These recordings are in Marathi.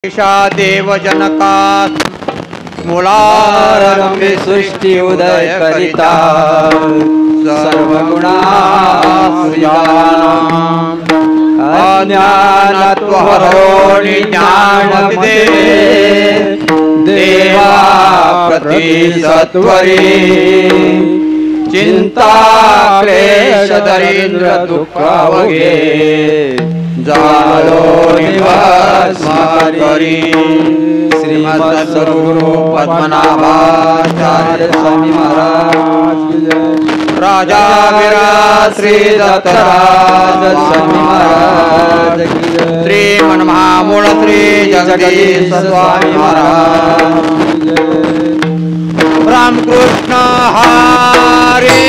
देव जनका मूलारंभे सृष्टि उदय करिता सर्वगुणाश्रितानां अज्ञानत्वहरोणि ज्ञानमते देवा प्रतिसत्वरे चिंता क्लेश दरिद्र दुःखावगे जालो निवासमारी श्रीमद् सद्गुरु पद्मनाभाचार्य स्वामी महाराज राजा विराज श्री दत्तराज स्वामी महाराज श्री मनमहामूल श्री जगदीश स्वामी महाराज रामकृष्ण हरे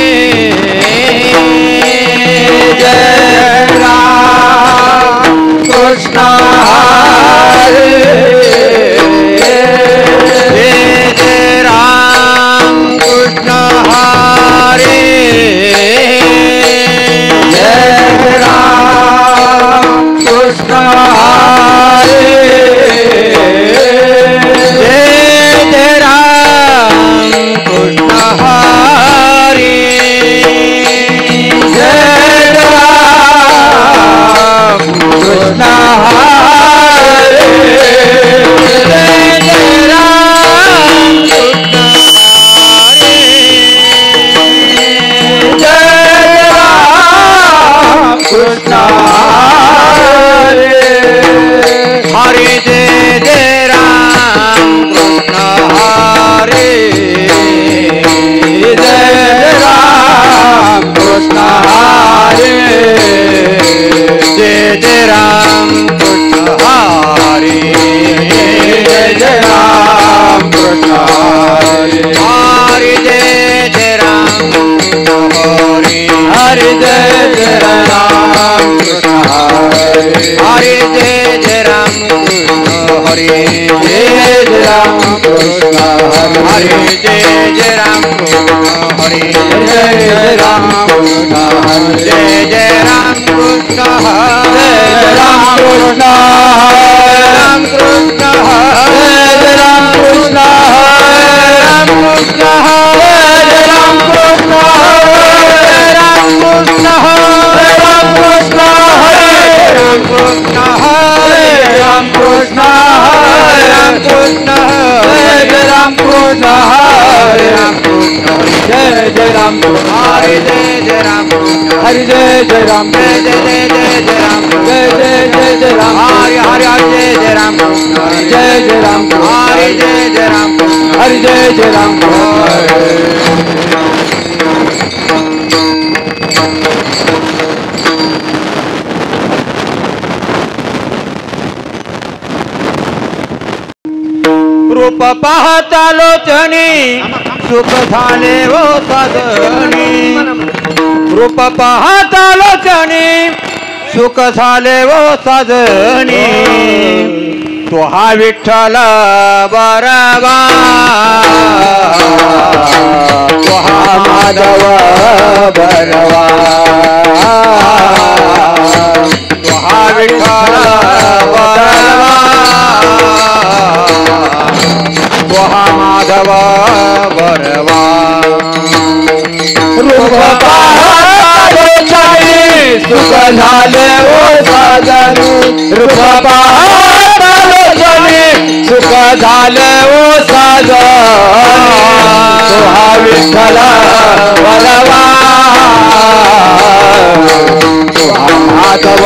जय कृष्ण हरे जय राम कृष्ण हरे जय राम कृष्ण हरे जय राम कृष्ण हरे जय राम कृष्ण हरे जय राम कृष्ण हरे जय राम कृष्ण हरे हरे जय राम कृष्ण हरे जय राम कृष्ण हरे जय राम कृष्ण हरे जय राम कृष्ण हरे हरे जय राम कृष्ण हरे हरे जय राम कृष्ण हरे हरे जय राम कृष्ण हरे जय राम कृष्ण हरे जय राम कृष्ण हरे जय राम कृष्ण हरे जय राम कृष्ण हरे राम कृष्ण राम कृष्ण हरे राम कृष्ण राम कृष्ण हरे राम कृष्ण राम कृष्ण हरे राम कृष्ण हरे राम कृष्ण हरे राम कृष्ण हरे राम कृष्ण हरे राम कृष्ण हरे राम कृष्ण जय राम हरे जय राम हरे जय राम जय राम जय राम हरे हरे जय राम जय राम हरे जय राम हरे जय राम रूप पाहता लोचनी सुख झाले हो साधनी रूप पाहता लोचनी सुख झाले हो साधनी तो हा विठ्ठल बरवा तो हा माधव बरवा तो हा विठ्ठल बरवा तो हा माधव बरवा रूप पाहता सुख झाले ओ साधनी रूप पाहता सुख झाले ओ साधनी तो हा विठ्ठल बरवा तो हा माधव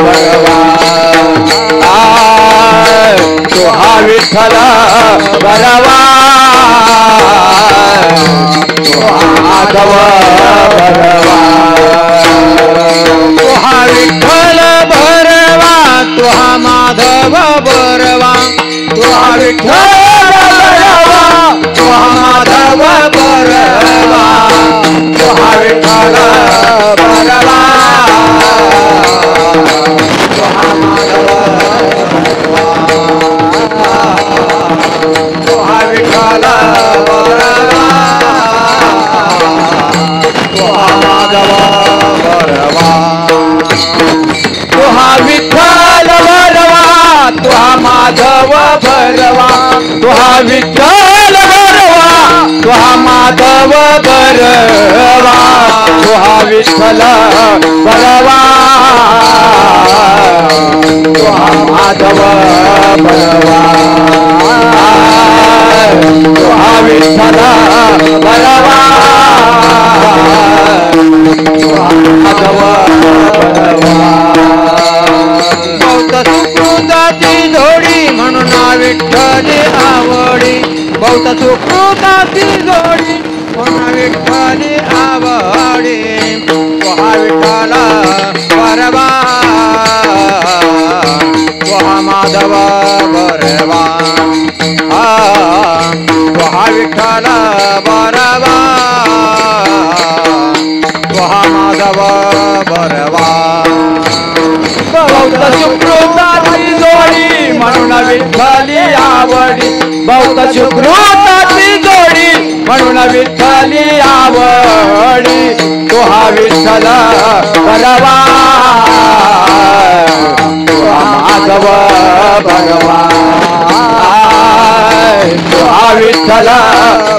बरवा तो हा विठ्ठल बरवा तो हा माधव बरवा तो हा विठ्ठल बरवा तो हा माधव बरवा तो हा विठ्ठल बरवा तो हा माधव बरवा तो हा विठ्ठल बरवा तो हा माधव बरवा तो हा विठ्ठल बरवा तो हा माधव बरवा तो हा विठ्ठल बरवा तो हा माधव माधव भरवा तुहा विठ्ठल भरवा तुहा माधव भरवा तुहा विठ्ठल भरवा तुहा माधव भरवा तुहा विठ्ठल भरवा तुहा माधव भरवा बहुत सुकृताची जोडी म्हणून विठ्ठली आवडी बहुत सुकृताची जोडी म्हणून विठ्ठली आवडी तुहा विठ्ठल भरवा तुहा माधव भरवा तुहा विठ्ठल भरवा तुहा माधव भरवा बहुत सुकृताची जोडी म्हणून विठ्ठली आवडी बहुत सुकृताची जोडी म्हणून विठ्ठली आवडी तुहा विठ्ठल भरवा तुहा माधव भरवा तुहा विठ्ठल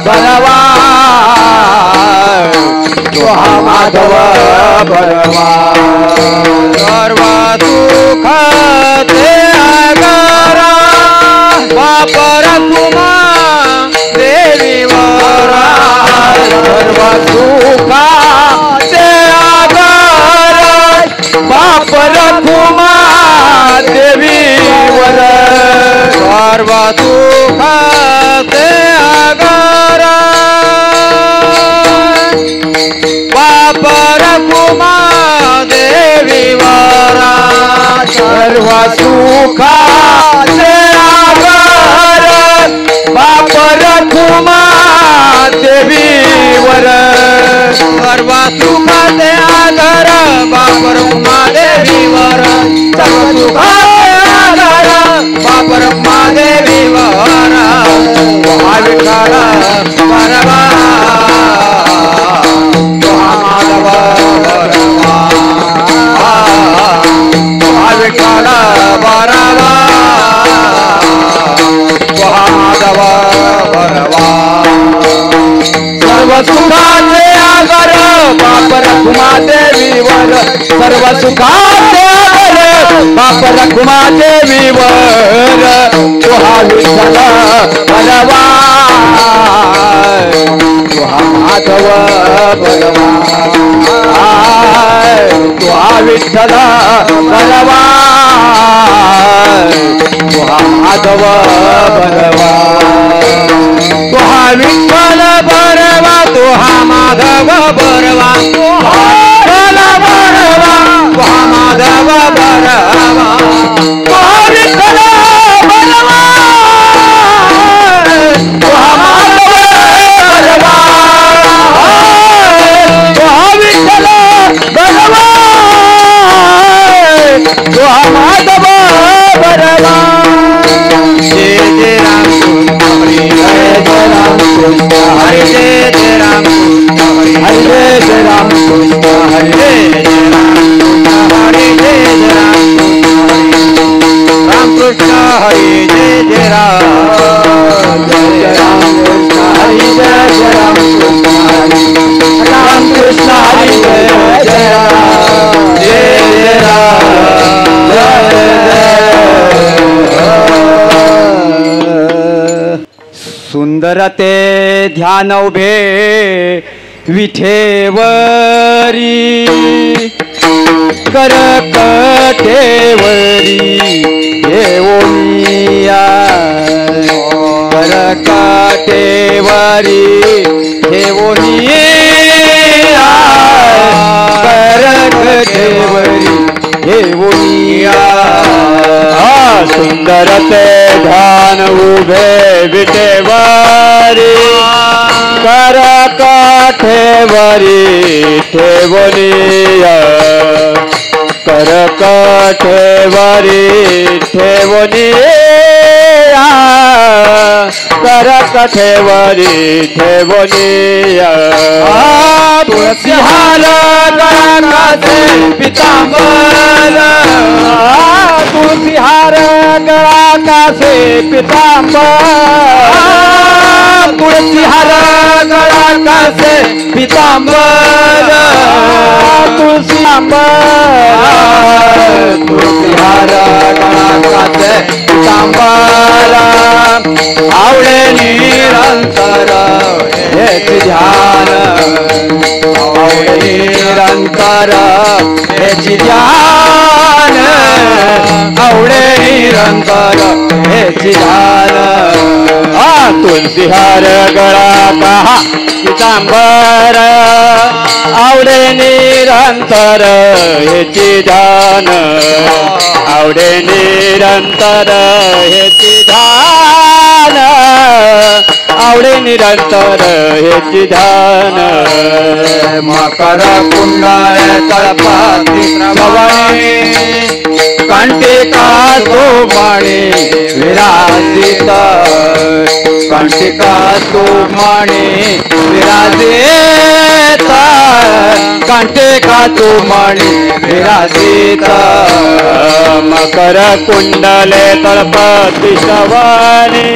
भरवा तुहा माधव भरवा सर्व सुख ते आगारा वापर तुमा देवीवरा सर्व सुखा ते आगारा वापर तुमा देवीवर सर्व सुख ते आगारा वापर तुमा देवीवरा सर्व सुखा ते आगार वापर तुमा देवीवर सर्व सुख ते आधार वापर तुमा देवीवर सर्व सुख ते आधार वापर तुमा देवीवर तुहा विठ्ठल भरवा तुहा माधव भरवा तुहा विठ्ठल भरवा तुहा माधव भरवा सर्व सुखाचे आगर वापर तुमा देवीवर सर्व सुखाचे आगर वापर तुमा देवीवर तुहा विठ्ठल भरवा तुहा माधव भरवा तुहा विठ्ठल भरवा तुहा माधव भरवा तुहा विठ्ठल भरवा तुहा माधव भरवा तुहा विठ्ठल भरवा तुहा माधव भरवा तुहा विठ्ठल भरवा तुहा माधव भरवा तुहा विठ्ठल भरवा तुहा माधव भरवा जय जय राम हरी जय जय राम हरे जय जय राम हरे हरे जय राम कृष्ण हरे जय जय राम हरे जय जय राम राम कृष्ण हरे जय जय राम जय जय राम कृष्ण हरे जय जय राम कृष्ण हरे राम कृष्ण हरे जय जय राम जय जय राम सुंदर ते ध्यान उभे विठेवरी कर कटेवरी येवोनिया कर कटेवरी येवोनिया कर कटेवरी येवोनिया सुंदर ते ध्यान उभे विटेवरी कर काठेवरी ठेवनिया कर काठेवरी ठेवनिया कर काठेवरी ठेवनिया तुळसी हार गळाचे पितांबर तुळसी हार गळा कासे पितांबर तुळसी हार गळा कासे पितांबर तुळसी आंबर तुळसी हार गळा कासे पितांबर आवडे निरंतर हेच ध्यान आवडे निरंतर हेच ध्यान आवडे निरंतर हेच ध्यान तुळसी हार गळा कहा पितांबर आवडे निरंतर हेची ध्यान आवडे निरंतर हेची ध्यान आवडे निरंतर हेची ध्यान मकर कुंडळ तळपाती श्रवणे कंटिका सोमणे विराजित कंटिका सोमणे विराजित कंटिका सोमणे विराजित मकर कुंडले तळपती श्रवणे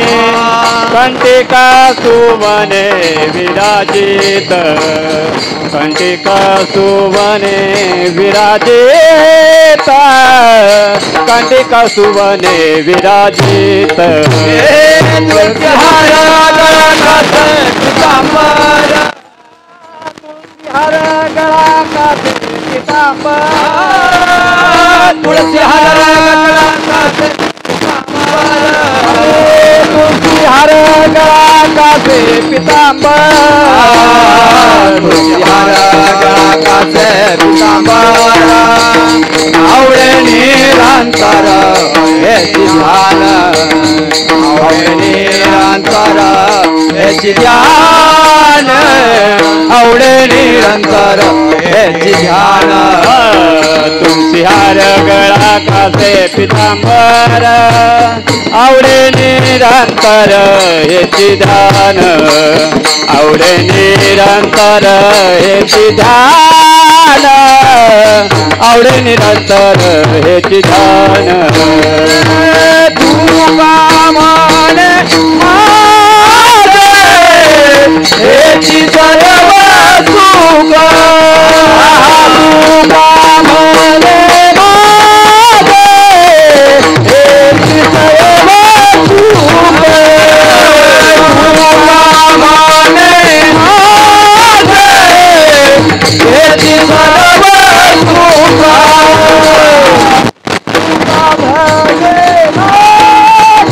कंटिका सुवने विराजित कंटिका सुवने विराजित कंटिका सुवने विराजित तुळसी हार गळा कासे पितांबर हार गळा कासे पितांबर तुळसी हार गळा कासे तुळसी हार गळा कासे पितांबर तुळसी हार गळा कासे पितांबर आवडे निरंतर हेची ध्यान आवडे निरंतर हेची ध्यान आवडे निरंतर हेची ध्यान तुळसी हार गळा कासे पितांबर आवडे निरंतर हेची ध्यान आवडे निरंतर हेची ध्यान आवडे निरंतर हेची ध्यान तुका माने माझे हेची सर्व सुख तुका म्हणे माझे हेची सर्व सुख तुका माने माझे हेची सर्व सुख भजे माझे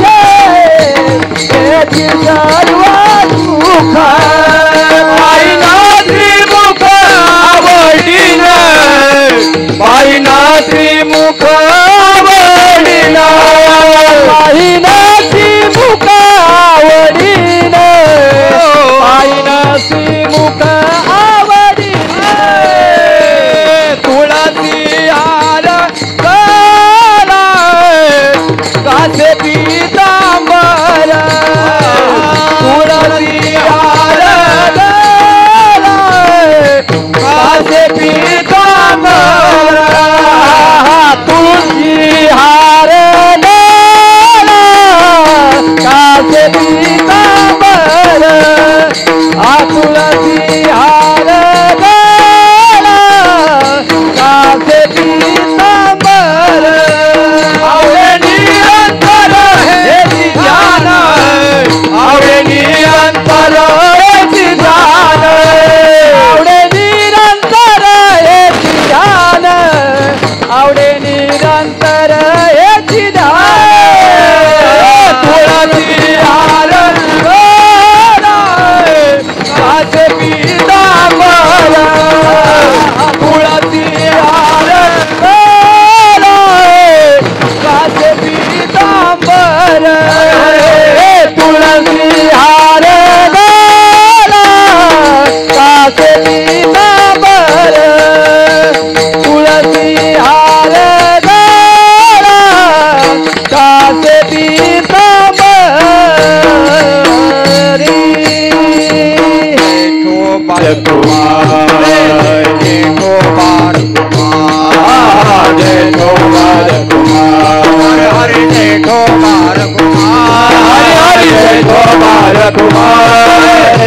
जय गोपाल कुमार,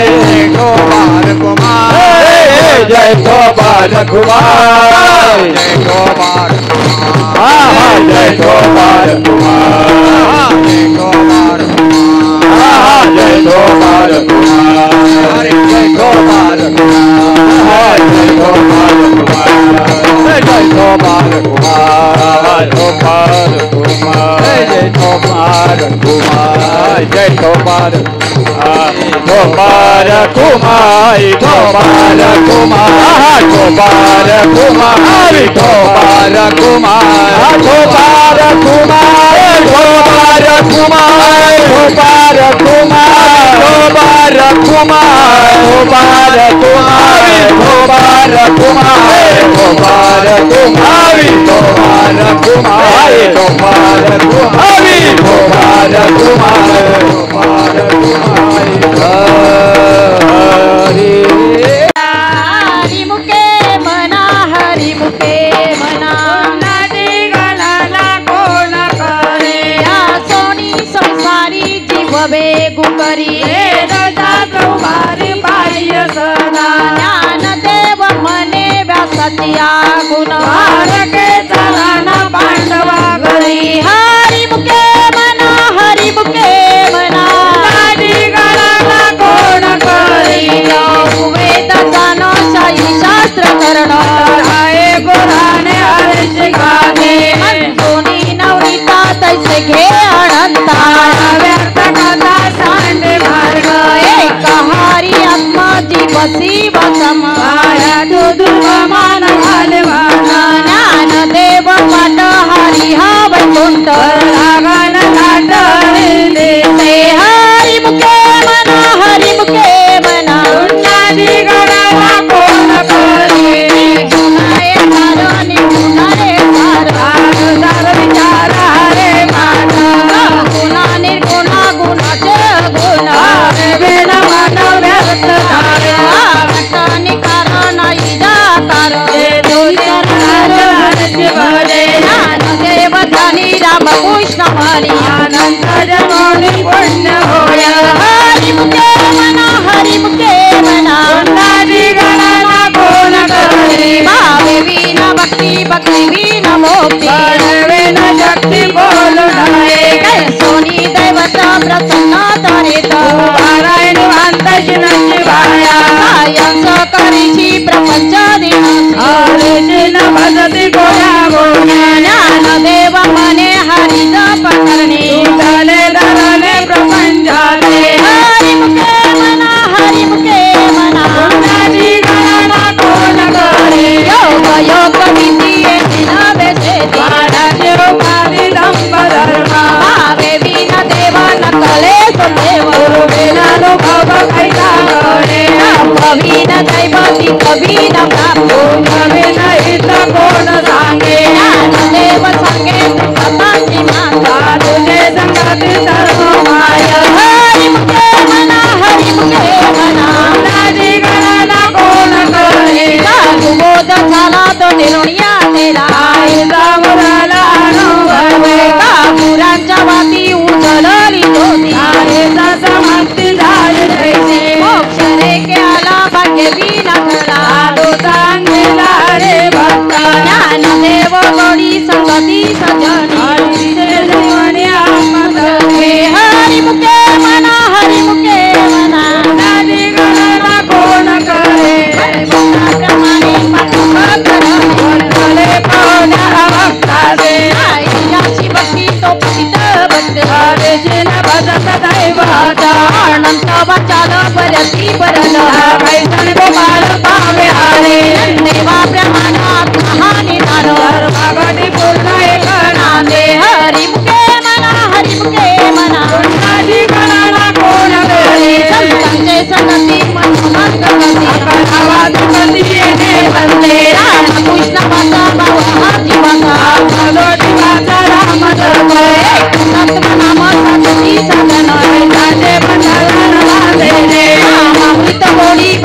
गोपाल कुमार, जय गोपाल कुमार, जय गोपाल जय गोपाल कुमार, जय गोपाल जय गोपाल कुमार, जय गोपाल कुमार, जय गोपाल कुमार, जय गोपाल कुमार, गोपाल कुमार, जय गोपाल कुमार, जय गोपाल गोपाल कुमार, गोपाल कुमार, गोपाल कुमार, गोपाल कुमार, गोपाल कुमार, गोपाल कुमार, गोपाल कुमार, गोपाल कुमार, गोपाल कुमार, गोपाल कुमार, गोपाल कुमार, गोपाल कुमार, गोपाल कुमार, गोपाल कुमार, गोपाल कुमार, हरी मुके मना, हरी मुके मना, नदी गणाला कोण करे, या सोनी संसारी जीव बेगु करी, ज्ञान देव मने व्यासतिया गुण, के चरण पांडवा घरी, हरी मुके मना, हरी मुके मना, नदी गणाला कोण करी, वेद जानो शाही शास्त्र करण, आहे पुराणे हर्ष गाणे, सोनी नवनीता तैसे घे अनंता, व्यक्त कथा सांडे मार्ग, एक हारी आत्मा जीवसी वसम, तू दुर्गमान घालवाना, ज्ञान देव पाठ हरी हा वैकुंठ, लागण लाट देते, हरी मुके मना, हरी मुके मना, उन्नादी गणाला कोण करी, गुणाए कारण गुणारे सार विचार हरे मान, गुणा निर्गुणा गुणाचे गुण, वेद मानव व्यक्त धारा, वाटणी कारण इजाकार, ज्ञान देव ध्यानी राम कृष्ण हरी, अनंत जन्मोनी पुण्य होय, हरी मुके मना, हरी मुके मना, उन्नादी गणाला कोण करी, भावे विना भक्ती, भक्ती विना मोक्ती, विना शक्ती बोलू नये, सोनी दैवत प्रसन्न तरेत, नारायण वांत शिवाया, सायंस करीशी प्रपंच दिनसी, न भजती गोया गोया, ज्ञान देव मने हरी जप करणे, धने धरणे प्रपंचाले, हरी मुके मना, हरी मुके मना, उन्नादी गणाला कोण करे, योग योग विधी येते नवे शेती, वाढाचे उपाधी दंभ धर्म, भावे विना देव न कले सुदेव, गुरुविना अनुभव कैसा घडे, भवीन दैवती कवीन प्राप्त, नवीन हित कोण सांगे, ज्ञान देव सांगे कथांची माता, तुझे संगती सर्व माय, हरी मुके मना, हरी मुके मना, उन्नादी गणाला कोण करे, साधु बोध झाला तो निरुणिया तेरा, मुराला अनुभवे, कापुरांच्या वाती उजळली ज्योती, समाप्ती झाली तैसे, मोक्ष रेखे आला भाग्य विना घडा, सांगेला रे भक्ता, ज्ञान देव गडी संगती सजनी, हरी मुके मना, हरी मुके मना, नदी गणाला कोण करे, प्रमाणे पाठले पाहुण्या भक्ताचे, याची भक्ती तो पतित भक्त, भजत दैवाचा, अनंत वाचाल परती परल, कैसन गोपाल पावे हारे, देवा प्रमाणात महानिधान, भागवती पूर्ण एक नांदे, हरी मुके मना, हरी मुके मना, उन्नादी गणाला कोण करे, संतांचे सनती मनोमंत गती, आवाज गती येणे बंदे, रामकृष्ण वाचा भाव हा जीवाचा, भगवती वाचा राम धर्म, तत्व नाम सती सदन, राजे बंधन वादे रे, अमृत होळी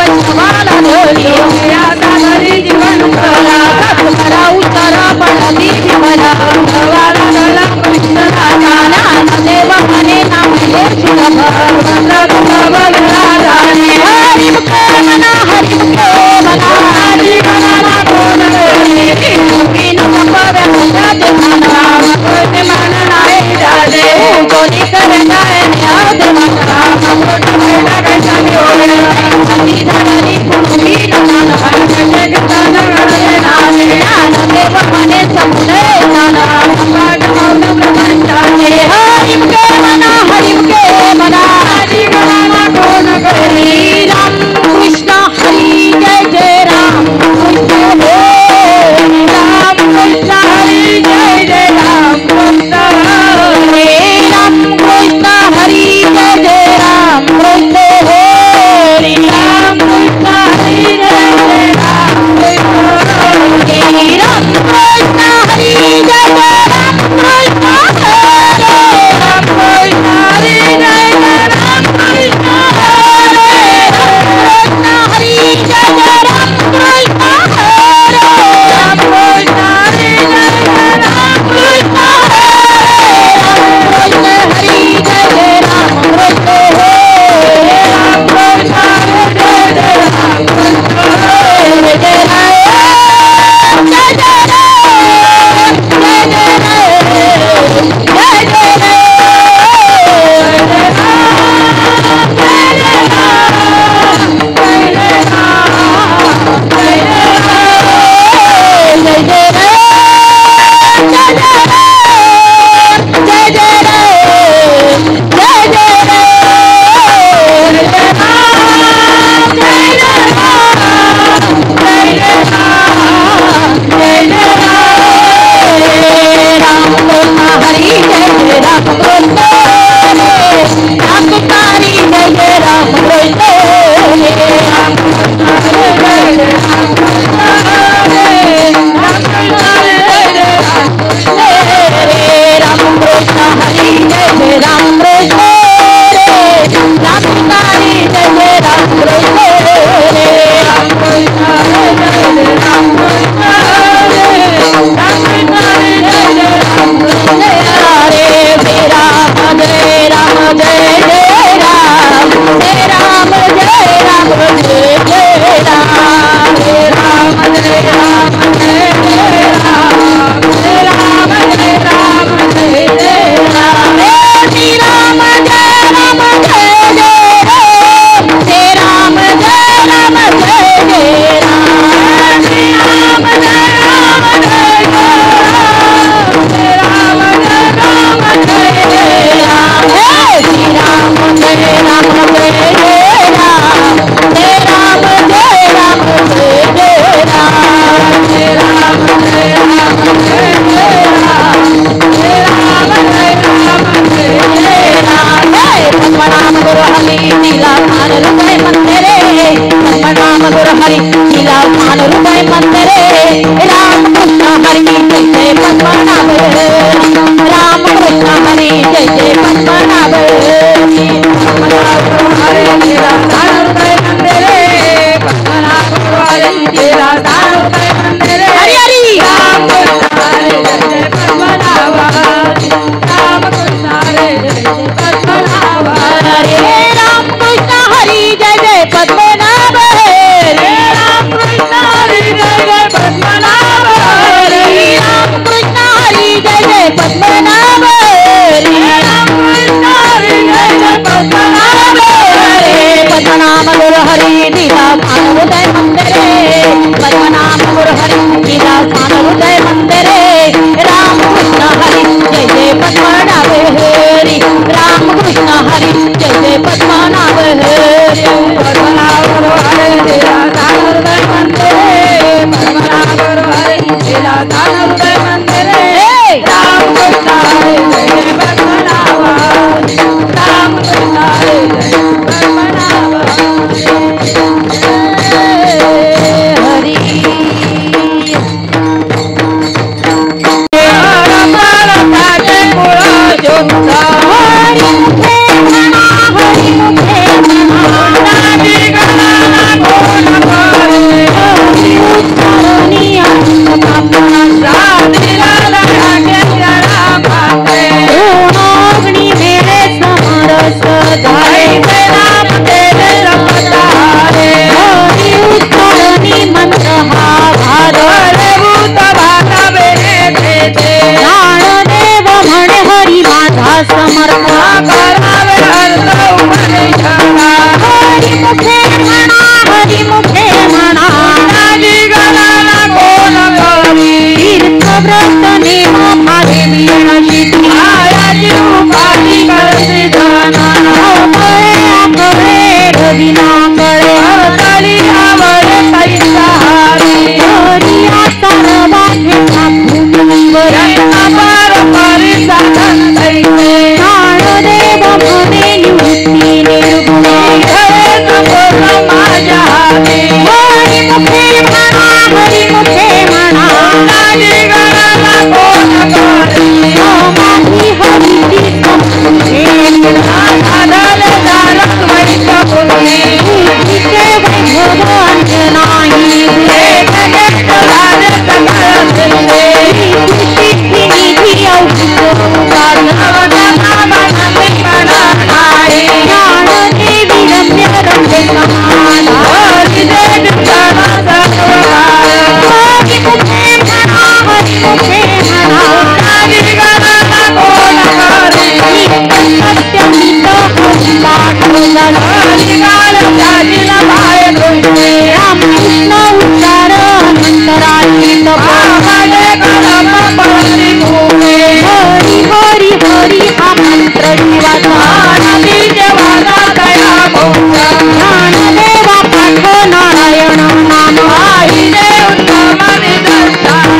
मंगल निघाल त्याजीला पाय दृष्टी रामकृष्ण उच्चार अंतराळी तपाले कलम पळती भूमे हरी हरी हरी हा मंत्र जीवाचा नदी देवाचा दया भोग ज्ञानदेवा पाठ नारायण नाम आईने उत्तम निदर्शन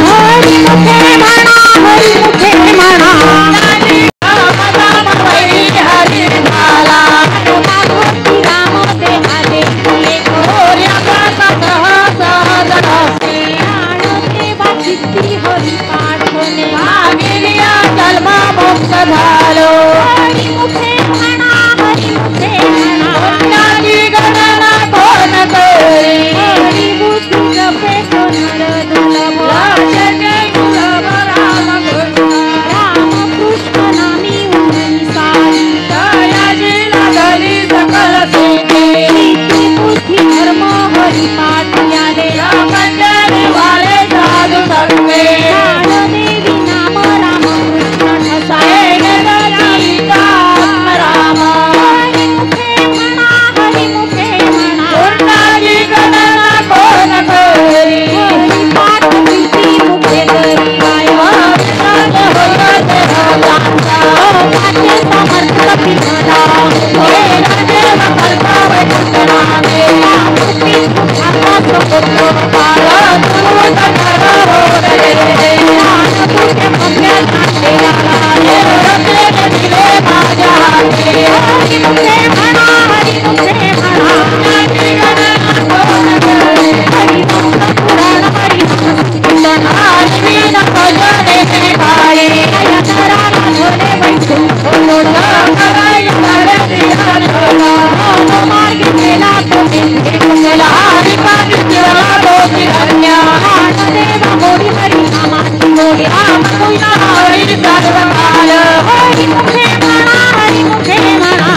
हरी मुखे म्हणा हरी मुखे म्हणा हरी झाला राम देहाले हरी पाठवणे मागिलिया जन्म मोक्ष झालो हरी मुखे म्हणा हरी मुखे म्हणा गणना कोण करी हरी बुद्धी जपे कोणर दुर्लभ रामकृष्ण नामी उन्नती सारी दयाजी लागली सकल सुखे बुद्धी धर्म हरी पाठ याले मंदिर वाले साधू संगे देवी नाम रामकृष्ण ठसाय राम हरी मुखे म्हणा हरी मुखे म्हणा कोणाची गणना कोण करी हरी पाठ प्रीती मुखे करी काय वाचे समर्थ पिता हे राजे कल्पावे पुत्राने आता सोपतो पाला दूत करो रे तुझे मध्य नातेला हे रते दिले माझ्या हाते हरी मुखे म्हणा हरी मुखे म्हणा हरी गणना कोण करे हरी भक्त पुराण हरी कीर्तन आश्विन भजने गाये नराला झोले बैठून बोलला कराय करे दियाला मार्ग गेला तो गेला हरी पाठी केला दोषी धन्य देवा मोरी हरी नामाची मोरी राम तुझा हरी सर्वकाल हरी मुखे म्हणा हरी मुखे म्हणा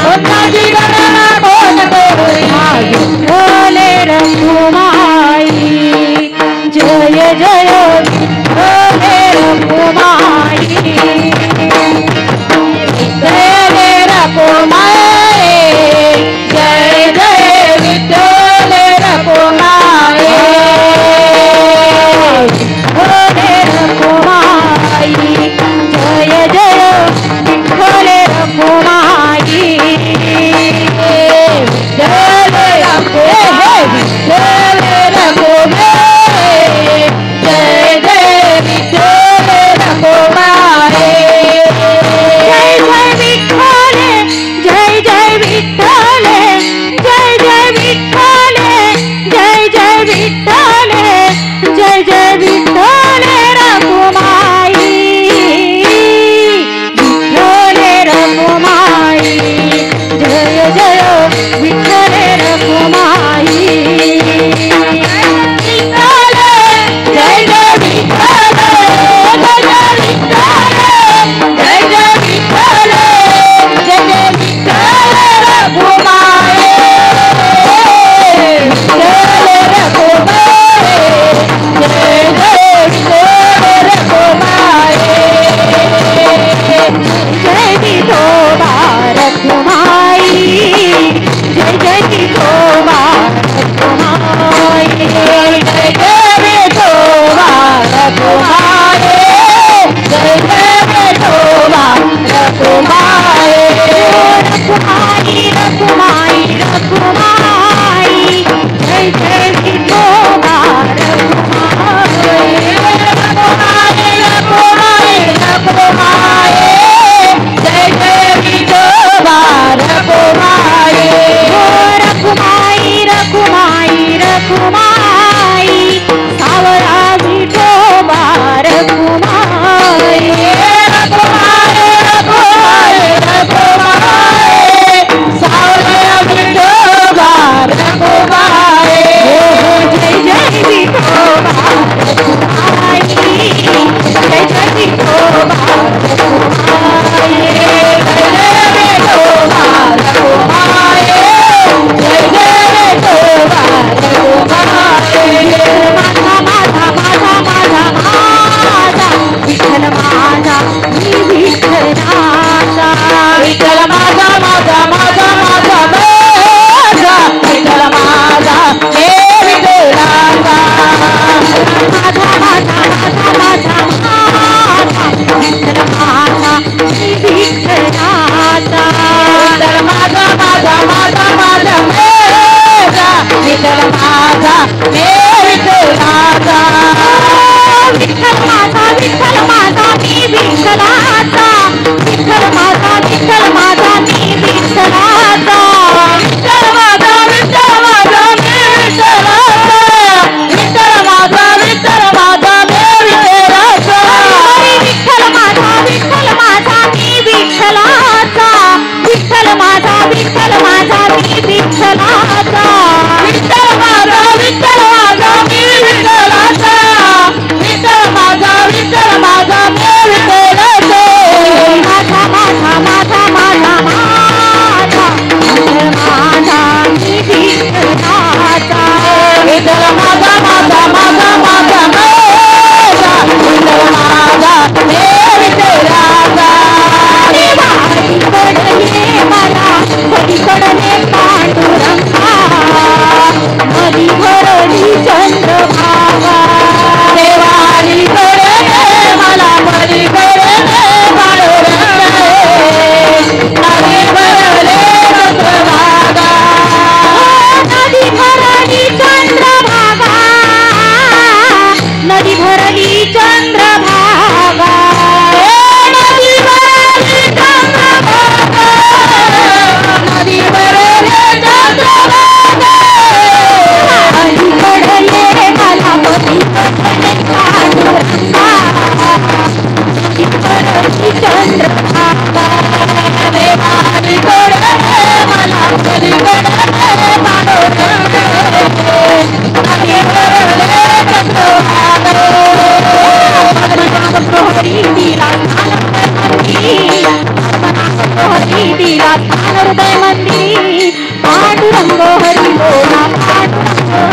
हृदय मंदिरी पांडुरंग हरी बोला पांडुरंग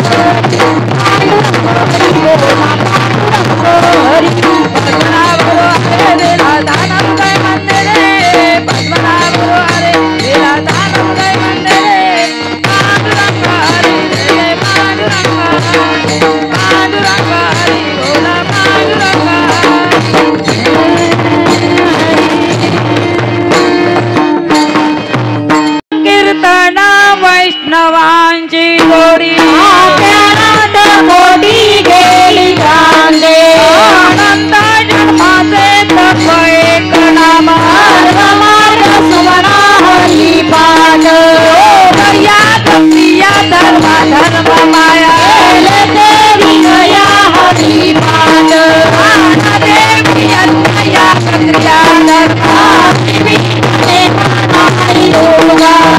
हरी बोला पांडुरंग हरी वैष्णवांची गोडी आत्यानाथ कोटी गेली गांगे अनंत जन्माचे तत्व एक नाम सर्वमार्ग सुमना हरी पाठ या भक्तिया धर्म धर्म माया देवी गया हरी पाठ देवी अन्नया क्षत्रिया हरी दुर्गा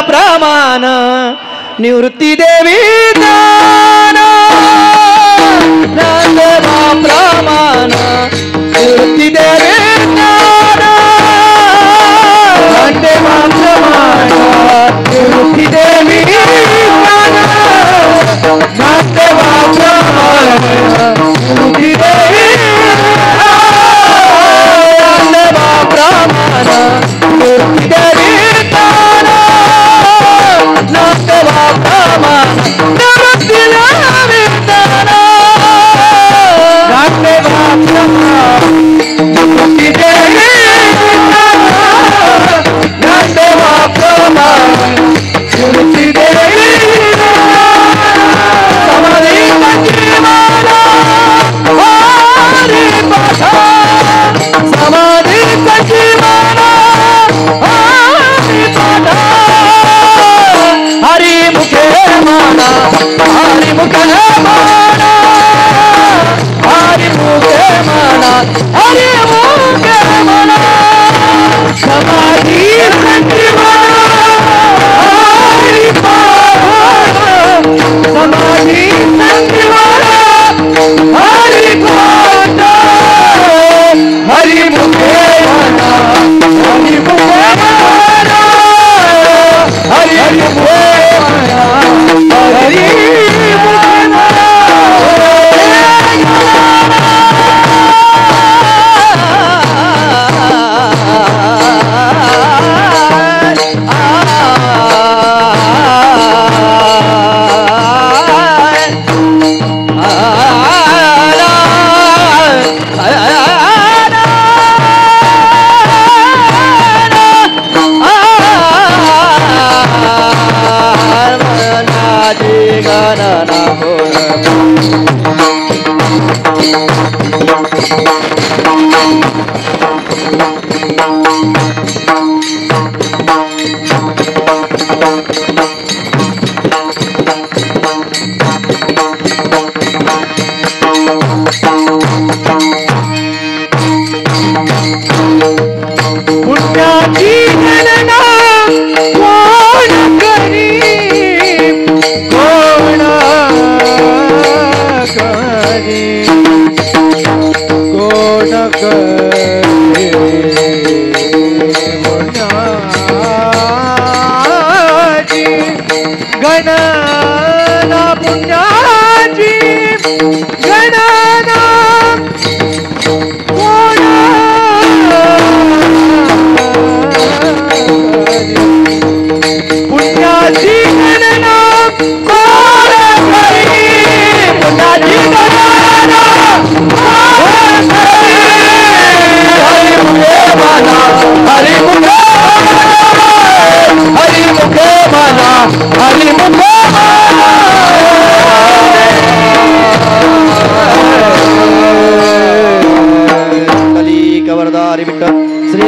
प्रमाण निवृत्ती देवी ज्ञान प्रमाण निवृत्ती देवी ज्ञान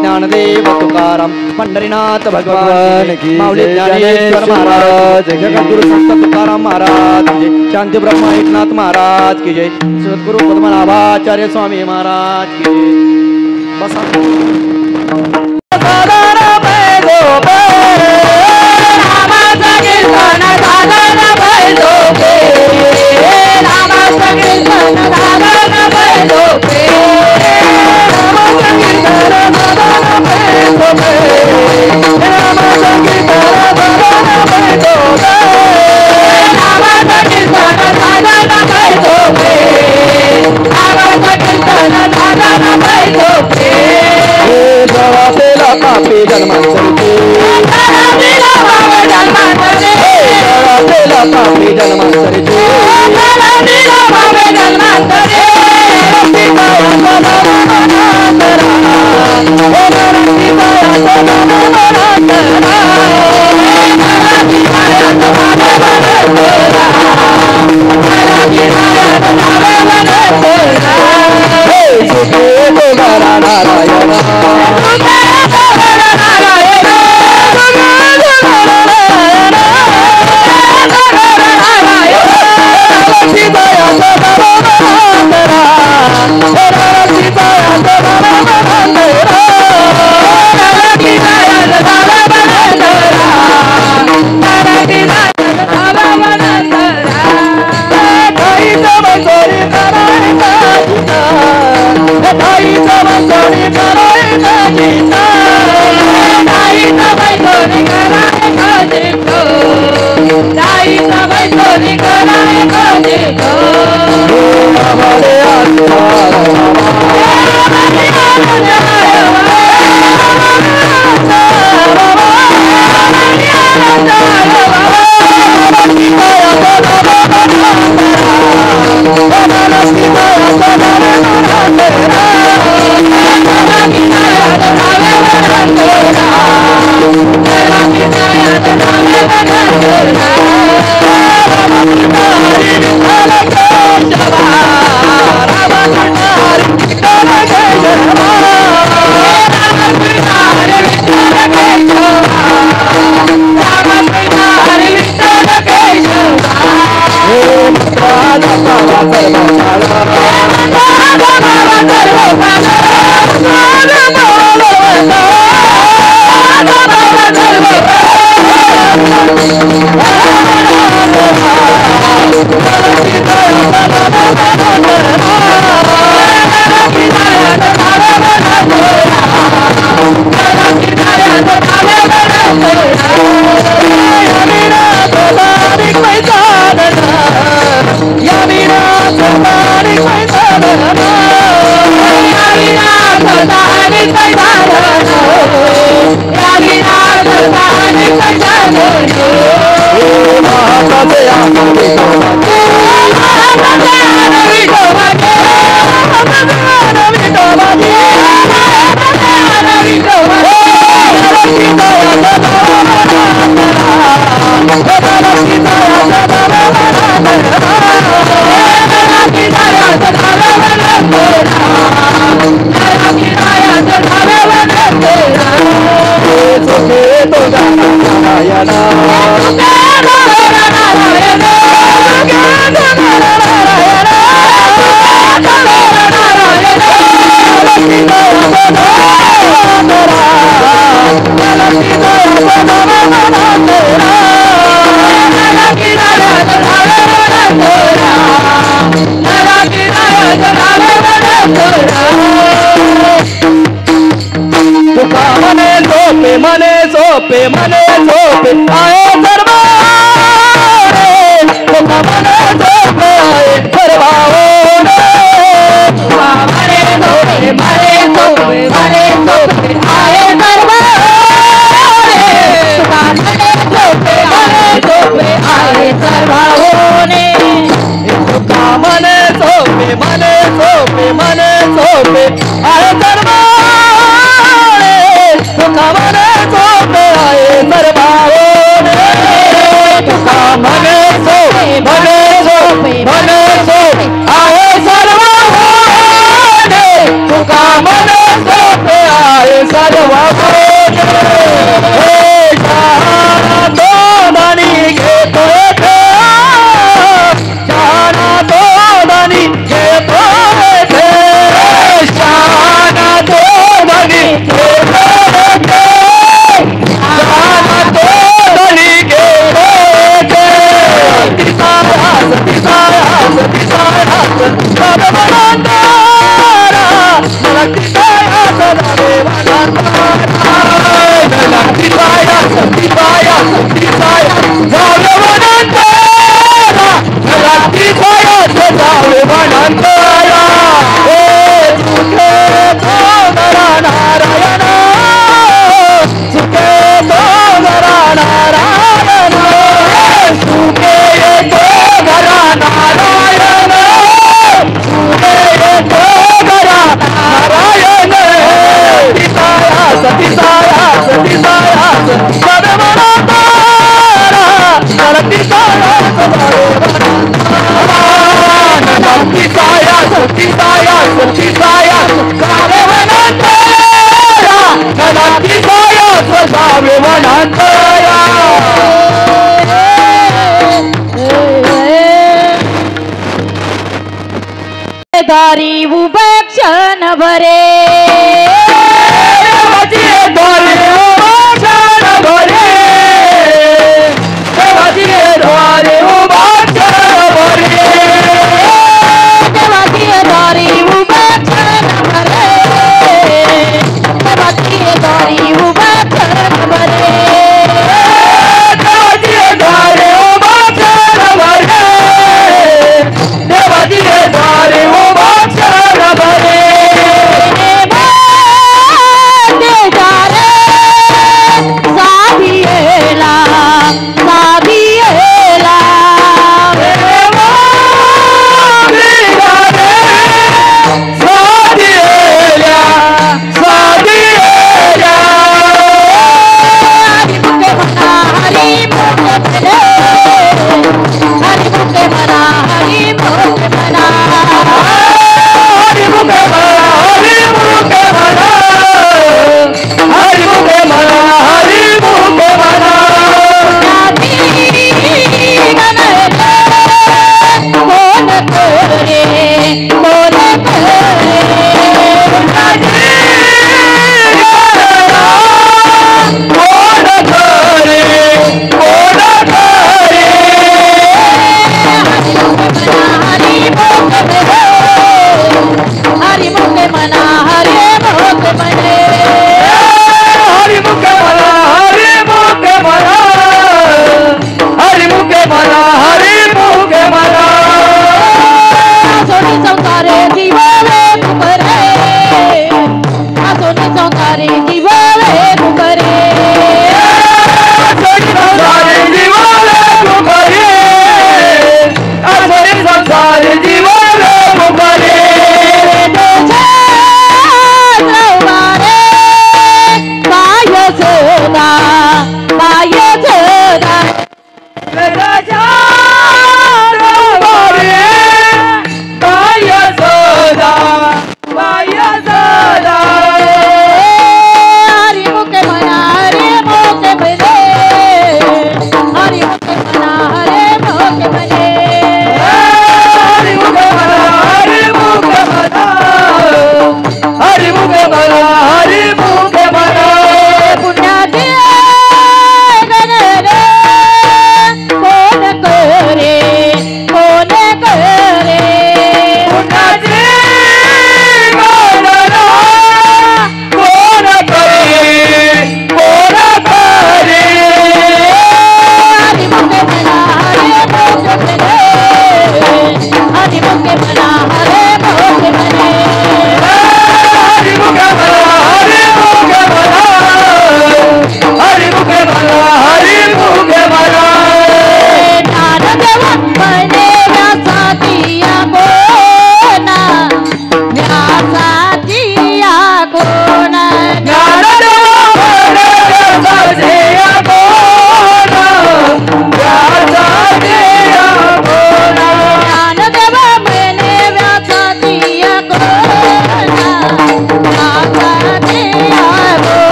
ज्ञानदेव तुकाराम पंढरीनाथ भगवान की माऊली ज्ञानेश्वर महाराज जगद्गुरु संत तुकाराम महाराज की जय शांती ब्रह्म एकनाथ महाराज की जय सद्गुरु पद्मनाभाचार्य स्वामी महाराज की जय बसा झोपे मने झोपे आए दरबारे मने झोपे आए दरबारे मने झोपे मने झोपे मने झोपे आए दरबारे मने झोपे आए दरबारे मने झोपे मने झोपे मने झोपे आए दरबारे मने झोपे आए दरबारे मने झोपे मने भरे देवाची द्वारे उभा क्षण भरे देवाची द्वारे उभा क्षण भरे देवाची द्वारी उभा क्षण भरे देवाची द्वारी उभा क्षण भरे देवाची द्वारे उभा क्षण भरे देवाची द्वारे उभा क्षण भरे साधियेला साधियेला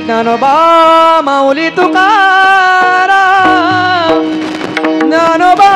ज्ञानोबा माऊली तुकाराम ज्ञानोबा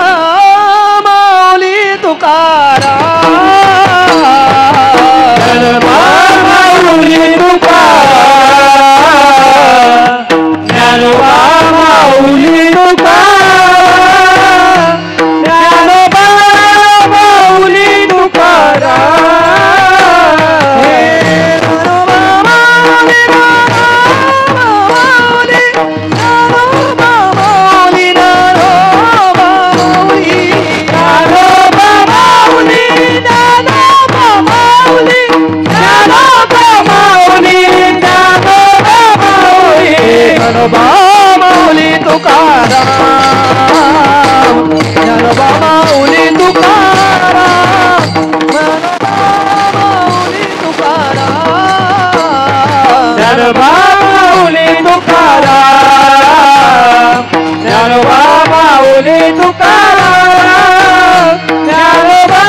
तुकाराम ज्ञानोबा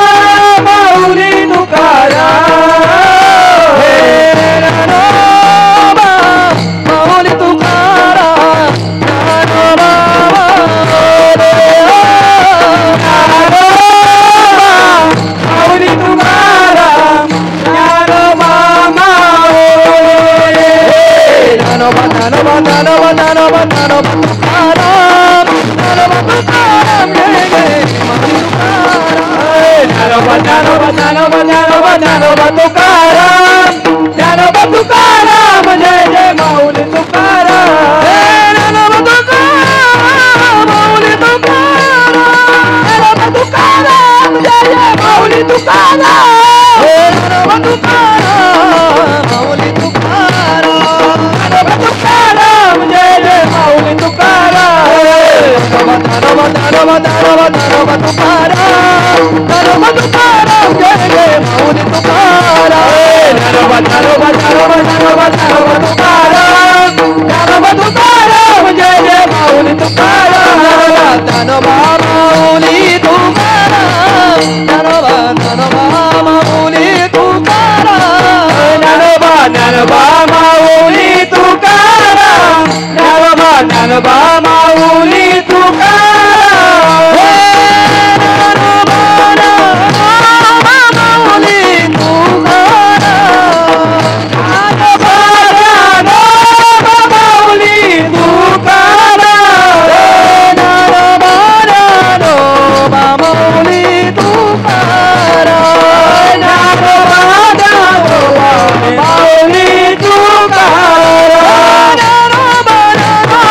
माऊली तुकाराम हे ज्ञानोबा माऊली तुकाराम ज्ञानोबा माऊली तुकाराम ज्ञानोबा माऊली ज्ञानोबा ज्ञानोबा ज्ञानोबा ज्ञानोबा ज्ञानोबा तुकाराम ज्ञानोबा तुकाराम जय जय माऊली तुकाराम ज्ञानोबा ज्ञानोबा ज्ञानोबा ज्ञानोबा ज्ञानोबा तुकाराम ज्ञानोबा तुकाराम जय जय माऊली तुकाराम ज्ञानोबा तुकाराम माऊली तुकाराम ज्ञानोबा तुकाराम जय जय माऊली तुकाराम ज्ञानोबा तुकाराम माऊली तुकाराम ज्ञानोबा तुकाराम जय जय माऊली तुकाराम ज्ञानोबा ज्ञानोबा ज्ञानोबा ज्ञानोबा तुकाराम ज्ञानोबा तुकाराम जय जय माऊली तुकाराम ज्ञानोबा ज्ञानोबा ज्ञानोबा ज्ञानोबा ज्ञानोबा तुकाराम ज्ञानोबा तुकाराम जय जय माऊली तुकाराम ज्ञानोबा माऊली तुकाराम ज्ञानोबा ज्ञानोबा माऊली तुकाराम ज्ञानोबा ज्ञानोबा माऊली तुकाराम ज्ञानोबा ज्ञानोबा माऊली तुकाराम हे ज्ञानोबा माऊली तुकाराम ज्ञानोबा ज्ञानोबा माऊली तुकाराम ज्ञानोबा ज्ञानोबा माऊली तुकाराम ज्ञानोबा ज्ञानोबा माऊली तुकाराम ज्ञानोबा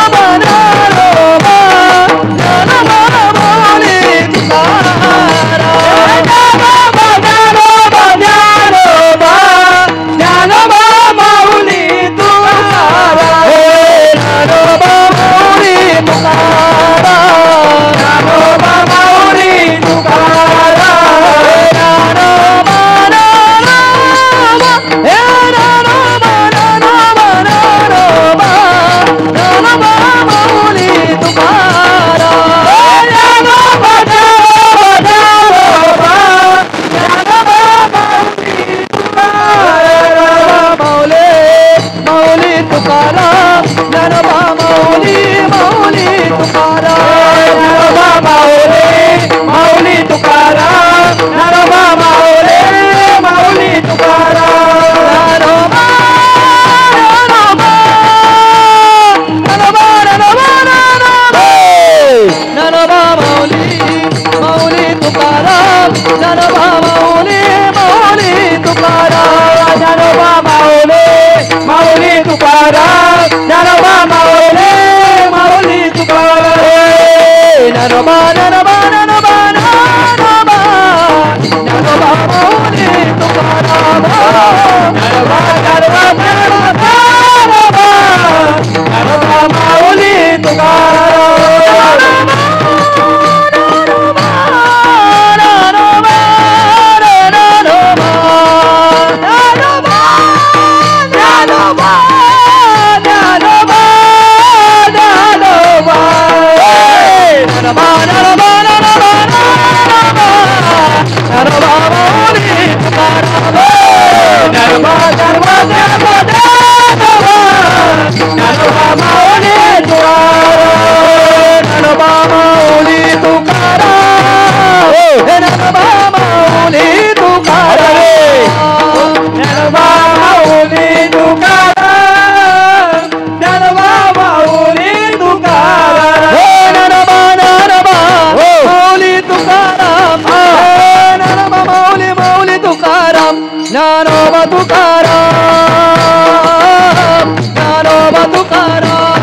ज्ञानोबा ज्ञानोबा ज्ञानोबा माऊली तुकाराम ज्ञानोबा ज्ञानोबा ज्ञानोबा ज्ञानोबा माऊली तुकाराम हे ज्ञानोबा माऊली तुकाराम ज्ञानोबा माऊली तुकाराम ज्ञानोबा ज्ञानोबा हे ज्ञानोबा ज्ञानोबा ज्ञानोबा ज्ञानोबा माऊली तुकाराम ज्ञानोबा ज्ञानोबा ज्ञानोबा ज्ञानोबा माऊली तुकाराम माऊली माऊली तुकाराम ज्ञानोबा माऊली माऊली तुकाराम ज्ञानोबा माऊली माऊली तुकाराम ज्ञानोबा माऊली माऊली तुकाराम ज्ञानोबा ज्ञानोबा ज्ञानोबा ज्ञानोबा माऊली माऊली तुकाराम ज्ञानोबा माऊली माऊली तुकाराम ज्ञानोबा माऊली माऊली तुकाराम ज्ञानोबा माऊली माऊली तुकाराम ज्ञानोबा ज्ञानोबा ज्ञानोबा ज्ञानोबा ज्ञानोबा माऊली तुकाराम ज्ञानोबा ज्ञानोबा ज्ञानोबा ज्ञानोबा माऊली तुकाराम ज्ञानोबा तुकाराम ज्ञानोबा तुकाराम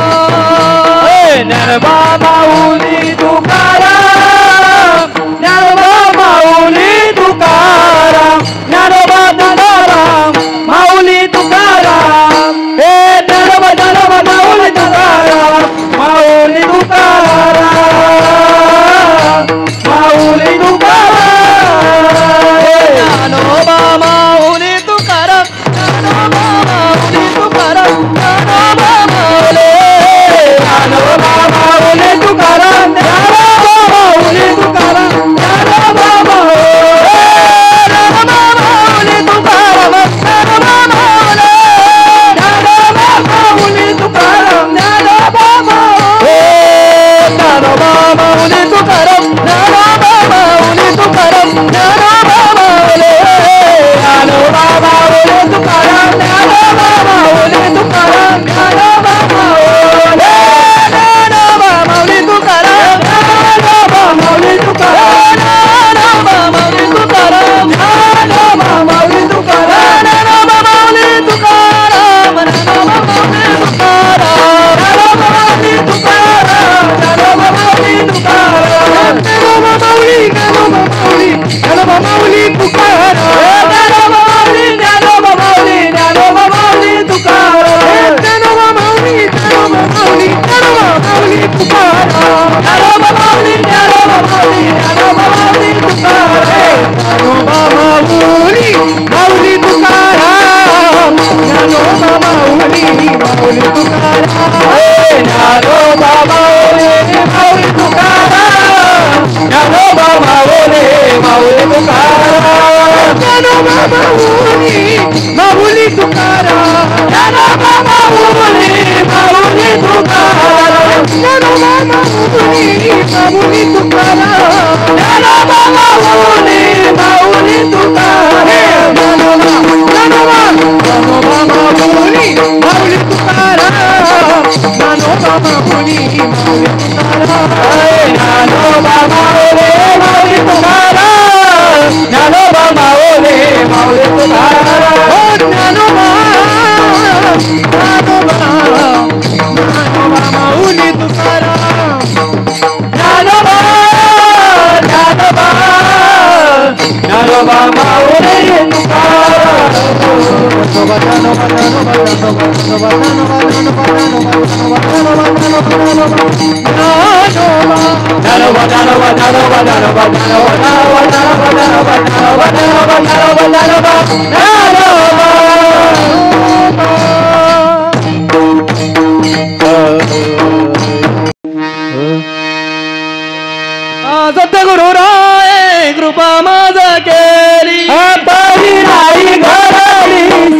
ज्ञानोबा माऊली तुकाराम ज्ञानोबा माऊली तुकाराम ज्ञानोबा तुकाराम माऊली तुकाराम हे ज्ञानोबा ज्ञानोबा माऊली तुकाराम माऊली तुकाराम माऊली तुकाराम ज्ञानोबा माऊली तुकाराम ज्ञानोबा माऊली तुकाराम ज्ञानोबा माऊली ज्ञानोबा माऊली तुकाराम माऊली तुकाराम ज्ञानोबा माऊली तुकाराम ज्ञानोबा ज्ञानोबा ज्ञानोबा माऊली सद्गुरु राय कृपा माझा केली नाही घरली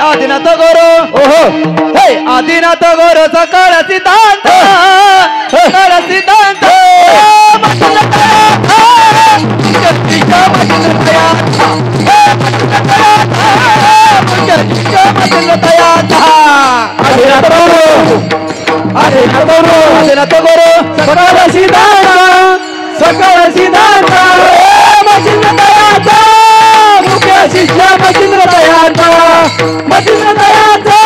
आदिनाथ गुरु ओहो हे आदिनाथ गुरु सकळ सिद्धांत सकळ सिद्धांत शिष्य मचिंद्र तयाचा मचिंद्र तयाचा आदिनाथ गुरु सकळ सिद्धांत मचिंद्र तयाचा मुख्य शिष्य मचिंद्र तयाचा मचिंद्र तयाचा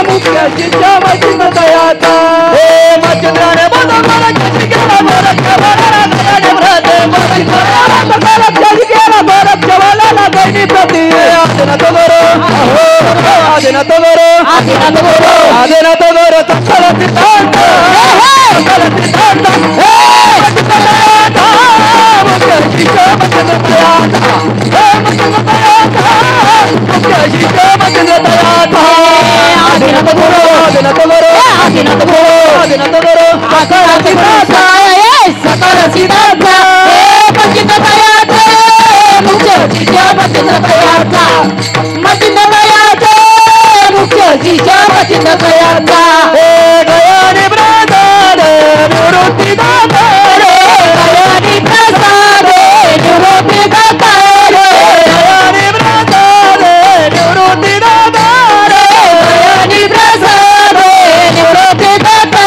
मुख्य शिष्य मचिंद्र तयाचा हे मचिंद्राने बदलला कशी केला भरत जवानाला व्रत केला भरत जवानाला दैनी प्रती आदिनाथ गुरु आदिनाथ गुरु आदिनाथ गुरु आदिनाथ गुरु सकळ सिद्धांत मुख्य शिष्य मचिंद्र तयाचा मचिंद्र तयाचा मुख्य शिष्य मचिंद्र तयाचा आदिनाथ गुरु आदिनाथ गुरु आदिनाथ गुरु आदिनाथ गुरु सकळ सिद्धांत सकळ सिद्धांत मचिंद्र तयाचा मुख्य शिष्य मचिंद्र तयाचा मचिंद्र तयाचा मुख्य शिष्य मचिंद्र तयाचा हे गयानी प्रसाद निवृत्ती दाता रे गयानी प्रसाद निवृत्ती दाता रे गयानी प्रसाद निवृत्ती दाता रे गयानी प्रसाद निवृत्ती दाता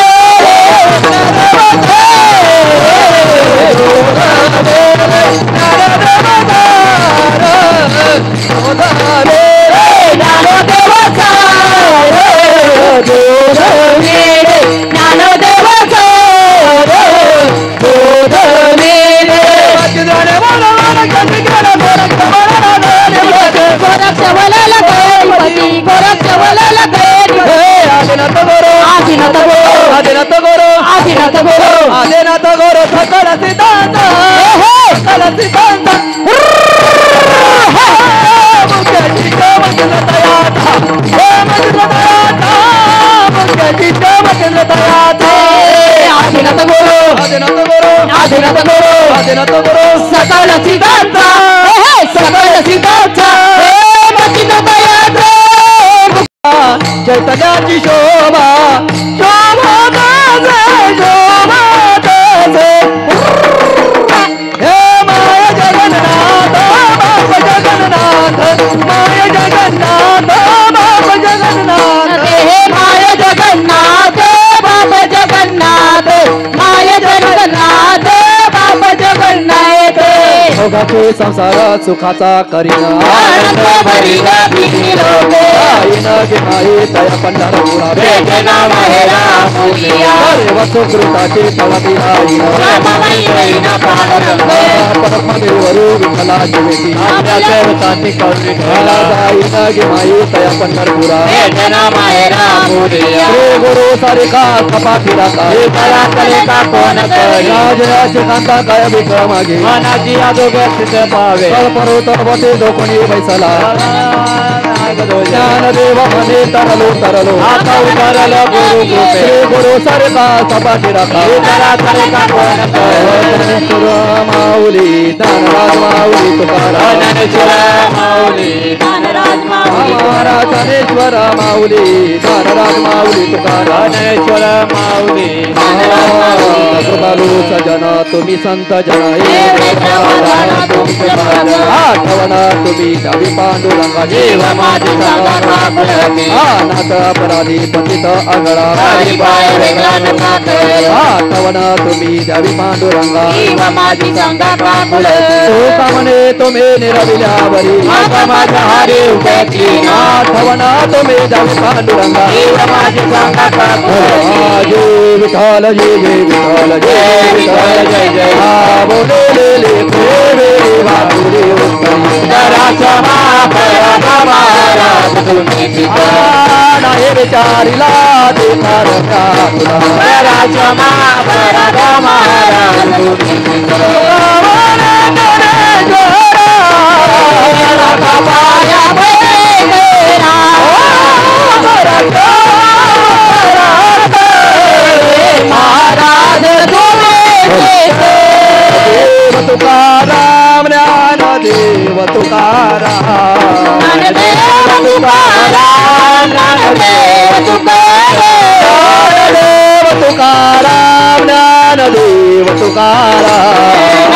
आदिनाथ गुरु सकळ सिद्धांत सकळ सिद्धांत मुख्य शिष्य मचिंद्र तयाचा मचिंद्र तयाचा मुख्य शिष्य मचिंद्र तयाचा आदिनाथ गुरु आदिनाथ गुरु आदिनाथ गुरु आदिनाथ गुरु सकळ सिद्धांत सकळ सिद्धांत मचिंद्र तयाचा चैतन्याची शोभा शोभा शोभा हे माय जगन्नाथ बाप जगन्नाथ माय जगन्नाथ बाप जगन्नाथ हे माय जगन्नाथ बाप जगन्नाथ माय जगन्नाथ बाप जगन्नाथ भोगाचे संसारात सुखाचा करीना आनंद भरीना पिनी लोके आईना गे माई तया पंढरपुरा भेटना माहेरा फुलिया देव सुकृताची पवती आईना रामाई वैना पारंग परमदेवरू विठ्ठलाची वेटी आपल्या देवतांनी करुणी ठेवला आईना गे माई तया पंढरपुरा भेटना माहेरा फुलिया श्री गुरु सारिका कपाटीला का हे तया तले का कोण करी राजयाचे कांता काय विक्रमागे मनाची आदोगर सिद्ध पावे कल्परोतवते दोकोणी बैसला ज्ञानदेव मने तरलो तरलो आता उतरलो गुरु कृपे श्री गुरु सारिका कपाटी राखा उतरा सारिका कोण ज्ञानेश्वर माऊली धनराज माऊली तुकाराम ज्ञानेश्वर माऊली धनराज माऊली महाराज ज्ञानेश्वर माऊली धनराज माऊली तुकाराम ज्ञानेश्वर माऊली धनराज माऊली कृपालू सजन तुम्ही संत जन आठवणा तुम्ही डावी पांडुरंगा देव माझी नाथ अपराधी पतित आगळा आठवणा तुम्ही डावी पांडुरंगा कामने तुम्ही निरविल्यावरी आठवणा तुम्ही डावी पांडुरंगा जय विठ्ठल जय जय विठ्ठल जय विठ्ठल जय जय बोले ले प्रेमे वापुरी नाही विचारिला ते तारका महाराज तुकाराम ज्ञानदेव तुकाराम ज्ञानदेव तुकाराम ज्ञानदेव तुकाराम ज्ञानदेव तुकाराम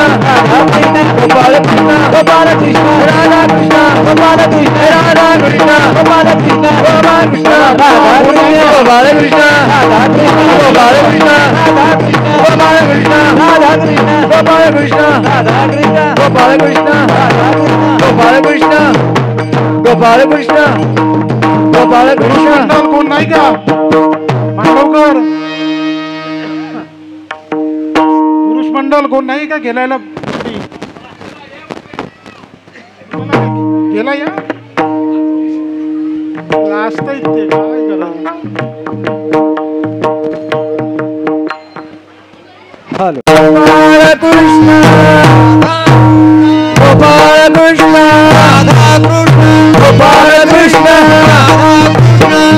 गोपाल कृष्ण गोपाल कृष्ण राधा कृष्ण गोपाल कृष्ण राधा कृष्ण गोपाल कृष्ण गोपाल कृष्ण राधा कृष्ण गोपाल कृष्ण राधा कृष्ण गोपाल कृष्ण राधा कृष्ण गोपाल कृष्ण राधा कृष्ण गोपाल कृष्ण राधा कृष्ण गोपाल कृष्ण राधा कृष्ण गोपाल कृष्ण गोपाल कृष्ण गोपाल कृष्ण कोण नाही का मांडवकर पुरुष मंडळ कोण नाही का गेलायला गेला या लास्ट इथे काय करा हॅलो गोपाल कृष्ण गोपाल कृष्ण राधा कृष्ण गोपाल कृष्ण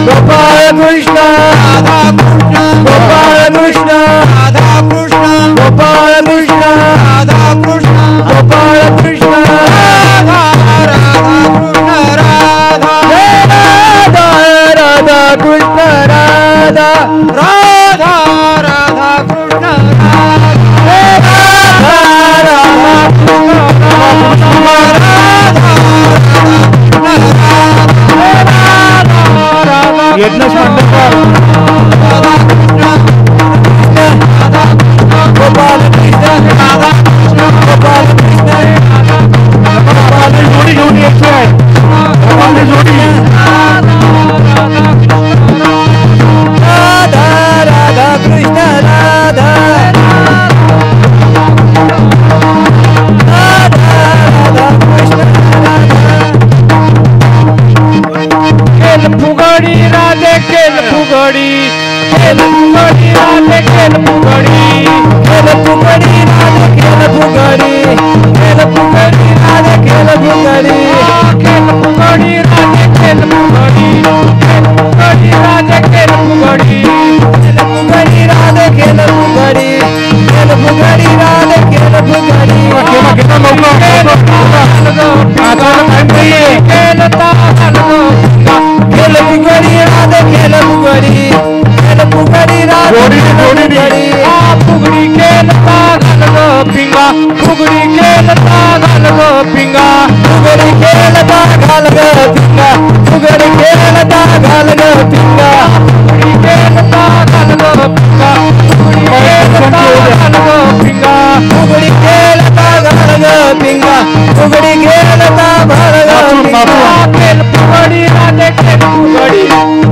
गोपाल कृष्ण राधा कृष्ण गोपाल कृष्ण राधा कृष्ण गोपाल कृष्ण राधा कृष्ण गोपाल कृष्ण राधा राधा कृष्ण राधा राधा कृष्ण राधा राधा राधा कृष्ण यज्ञेश मांडवकर गोपाल कृष्ण राधा गोपाल कृष्ण गोपाल जोडी घेऊन येतोय गोपाल जोडी राधा राधा कृष्ण राधा राधा कृष्ण केल फुगडी राधे केल फुगडी केल फुगडी राधे केल फुगडी केल फुगडी राधे केल फुगडी केल फुगडी राधे केल फुगडी केल फुगडी राधे केल फुगडी केल फुगडी राधे केल फुगडी केल फुगडी राधे केल फुगडी केल फुगडी राधे केल फुगडी केल केल फुगडी राधे केल फुगडी केल फुगडी राधे फुगडी फुगडी केलता घाल गो पिंगा फुगडी केलता घाल गो पिंगा फुगडी केलता घाल गो पिंगा फुगडी केलता घाल गो पिंगा फुगडी केलता घाल गो पिंगा फुगडी केलता घाल गो पिंगा फुगडी केलता घाल गो पिंगा फुगडी केलता घाल गो पिंगा केल फुगडी राधे केल फुगडी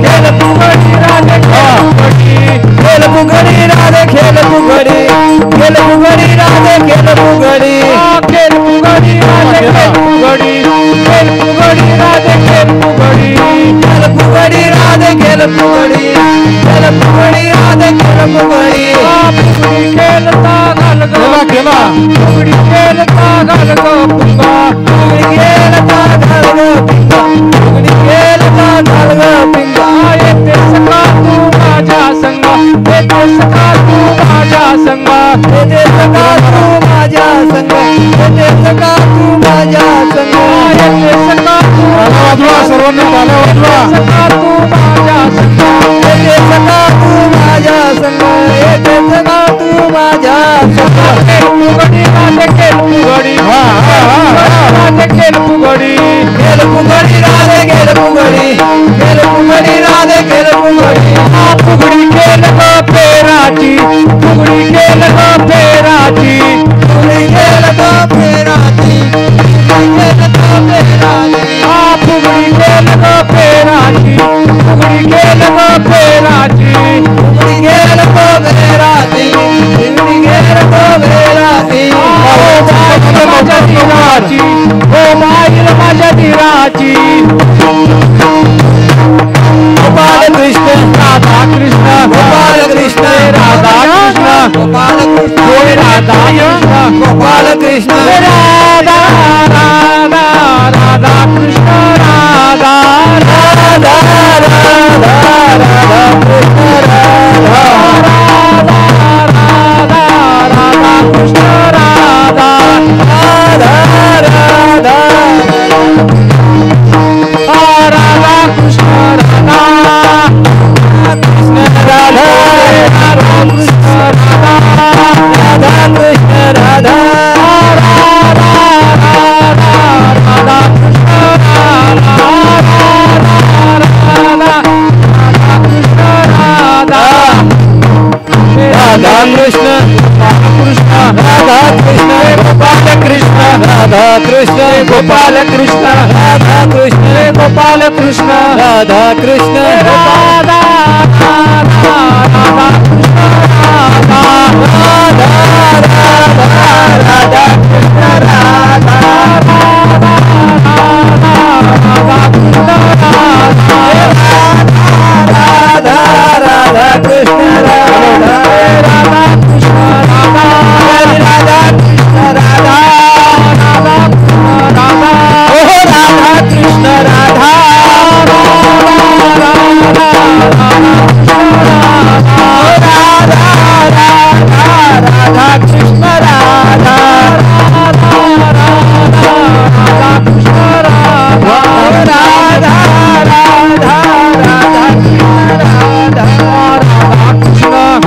केल फुगडी राधे केल फुगडी खेल फुगडी राधे खेल फुगडी खेल फुगडी राधे खेल फुगडी खेल फुगडी राधे खेल फुगडी खेल फुगडी राधे खेल फुगडी खेल फुगडी राधे खेल फुगडी खेल फुगडी राधे खेल फुगडी फुगडी खेलता घाल गो केला फुगडी खेलता घाल गो पुंगा फुगडी खेलता घाल गो पिंगा फुगडी खेलता घाल गो पिंगा येते सका तू माझ्या संग येते सका तू माझ्या संग येते सका तू माझ्या संग येते सका तू माझ्या संग येते सका तू वाजवा सर्वांनी ताल्या वाजवा सका तू माझ्या संग येते सका तू माझ्या संग येते सका तू माझ्या संग फुगडी राधे खेल फुगडी राधे खेल फुगडी खेल फुगडी राधे खेल फुगडी खेल फुगडी राधे खेल फुगडी फुगडी खेल गो पेराची फुगडी खेल गो पेराची फुगडी खेल गो पेराची फुगडी खेल गो पेराची फुगडी खेल गो पेराची फुगडी खेल गो पेराची फुगडी खेल गो पेराची माझ्या दिराची ओ माईल माझ्या दिराची गोपाल कृष्ण राधा कृष्ण गोपाल कृष्ण राधा कृष्ण राधा कृष्ण गोपाल कृष्ण राधा कृष्ण गोपाल कृष्ण राधा कृष्ण गोपाल कृष्ण राधा कृष्ण राधा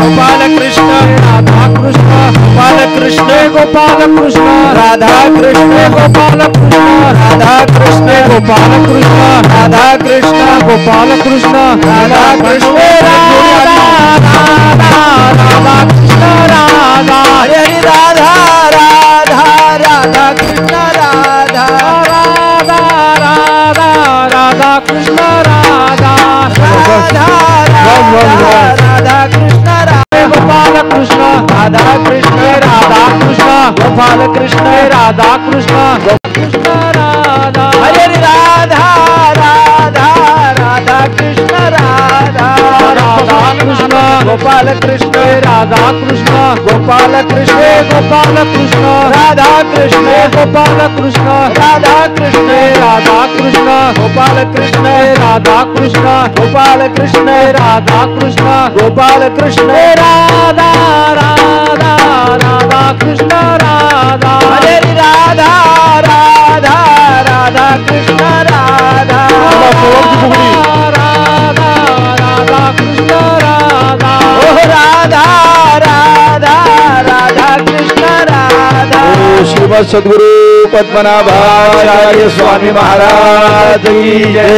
गोपाल कृष्ण राधा कृष्ण गोपाल कृष्ण राधा कृष्ण गोपाल कृष्ण राधा कृष्ण गोपाल कृष्ण राधा कृष्ण राधा कृष्ण राधा हरे राधा राधा राधा कृष्ण राधा राधा राधा राधा कृष्ण राधा राधा राधा कृष्ण गोपाल कृष्ण राधा कृष्ण राधा कृष्ण गोपाल कृष्ण राधा कृष्ण कृष्ण राधा हरे राधा राधा राधा कृष्ण राधा राधा कृष्ण गोपाल कृष्ण राधा कृष्ण गोपाल कृष्ण गोपाल कृष्ण राधा कृष्ण गोपाल कृष्ण राधा कृष्ण राधा कृष्ण गोपाल कृष्ण राधा कृष्ण गोपाल कृष्ण राधा कृष्ण गोपाल कृष्ण राधा राधा राधा कृष्ण राधा हरे राधा राधा राधा कृष्ण राधा राधा राधा कृष्ण राधा ओह राधा राधा राधा कृष्ण राधा श्रीमद सद्गुरु पद्मनाभाचार्य स्वामी महाराज की जय।